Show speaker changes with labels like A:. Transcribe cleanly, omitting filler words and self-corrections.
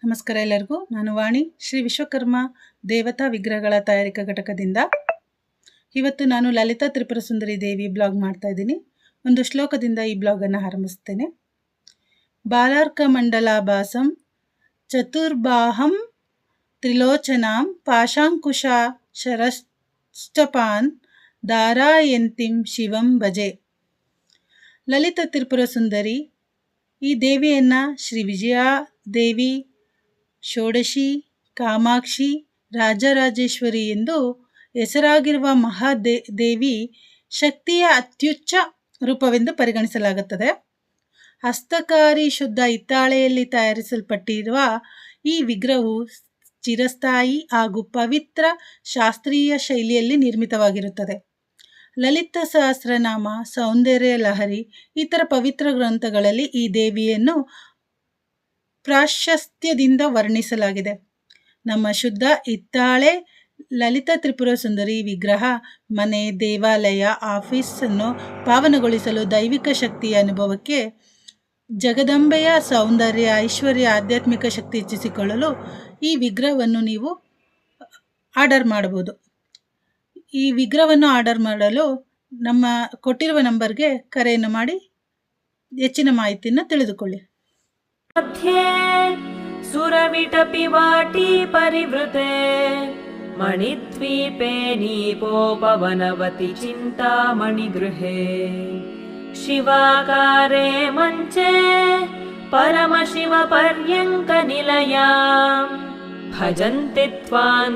A: ನಮಸ್ಕಾರ ಎಲ್ಲರಿಗೂ. ನಾನು ವಾಣಿ, ಶ್ರೀ ವಿಶ್ವಕರ್ಮ ದೇವತಾ ವಿಗ್ರಹಗಳ ತಯಾರಿಕಾ ಘಟಕದಿಂದ. ಇವತ್ತು ನಾನು ಲಲಿತಾ ತ್ರಿಪುರ ಸುಂದರಿ ದೇವಿ ಬ್ಲಾಗ್ ಮಾಡ್ತಾ ಇದ್ದೀನಿ. ಒಂದು ಶ್ಲೋಕದಿಂದ ಈ ಬ್ಲಾಗನ್ನು ಆರಂಭಿಸ್ತೇನೆ. ಬಾಲಾರ್ಕ ಮಂಡಲಾಭಾಸಂ ಚತುರ್ಬಾಹಂ ತ್ರಿಲೋಚನಾಂ ಪಾಶಾಂಕುಶ ಶರಷ್ಟಪಾನ್ ಧಾರಾಯಂತಿಂ ಶಿವಂ ಭಜೆ. ಲಲಿತಾ ತ್ರಿಪುರ ಸುಂದರಿ ಈ ದೇವಿಯನ್ನು ಶ್ರೀ ವಿಜಯಾ ದೇವಿ, ಷೋಡಶಿ, ಕಾಮಾಕ್ಷಿ, ರಾಜರಾಜೇಶ್ವರಿ ಎಂದು ಹೆಸರಾಗಿರುವ ಮಹಾದೇವಿ ಶಕ್ತಿಯ ಅತ್ಯುಚ್ಚ ರೂಪವೆಂದು ಪರಿಗಣಿಸಲಾಗುತ್ತದೆ. ಹಸ್ತಕಾರಿ ಶುದ್ಧ ಹಿತ್ತಾಳೆಯಲ್ಲಿ ತಯಾರಿಸಲ್ಪಟ್ಟಿರುವ ಈ ವಿಗ್ರಹವು ಚಿರಸ್ಥಾಯಿ ಹಾಗೂ ಪವಿತ್ರ ಶಾಸ್ತ್ರೀಯ ಶೈಲಿಯಲ್ಲಿ ನಿರ್ಮಿತವಾಗಿರುತ್ತದೆ. ಲಲಿತ ಸಹಸ್ರನಾಮ, ಸೌಂದರ್ಯ ಲಹರಿ, ಇತರ ಪವಿತ್ರ ಗ್ರಂಥಗಳಲ್ಲಿ ಈ ದೇವಿಯನ್ನು ಪ್ರಾಶಸ್ತ್ಯದಿಂದ ವರ್ಣಿಸಲಾಗಿದೆ. ನಮ್ಮ ಶುದ್ಧ ಹಿತ್ತಾಳೆ ಲಲಿತಾ ತ್ರಿಪುರ ಸುಂದರಿ ವಿಗ್ರಹ ಮನೆ, ದೇವಾಲಯ, ಆಫೀಸನ್ನು ಪಾವನಗೊಳಿಸಲು, ದೈವಿಕ ಶಕ್ತಿಯ ಅನುಭವಕ್ಕೆ, ಜಗದಂಬೆಯ ಸೌಂದರ್ಯ, ಐಶ್ವರ್ಯ, ಆಧ್ಯಾತ್ಮಿಕ ಶಕ್ತಿ ಹೆಚ್ಚಿಸಿಕೊಳ್ಳಲು ಈ ವಿಗ್ರಹವನ್ನು ನೀವು ಆರ್ಡರ್ ಮಾಡಬಹುದು. ಈ ವಿಗ್ರಹವನ್ನು ಆರ್ಡರ್ ಮಾಡಲು ನಮ್ಮ ಕೊಟ್ಟಿರುವ ನಂಬರ್ಗೆ ಕರೆಯನ್ನು ಮಾಡಿ ಹೆಚ್ಚಿನ ಮಾಹಿತಿಯನ್ನು ತಿಳಿದುಕೊಳ್ಳಿ.
B: ಸುರವಿಟಪಿ ವಾಟಿ ಪರಿವೃತೆ ಮಣಿದ್ವೀಪೆ ನೀಪೋಪವನವತಿ ಚಿಂತಾಮಣಿ ಗೃಹೆ ಶಿವಾಕಾರೆ ಮಂಚೆ ಪರಮಶಿವ ಪರ್ಯಂಕ ನಿಲಯಾಂ ಭಜಂತಿ ತ್ವಾಂ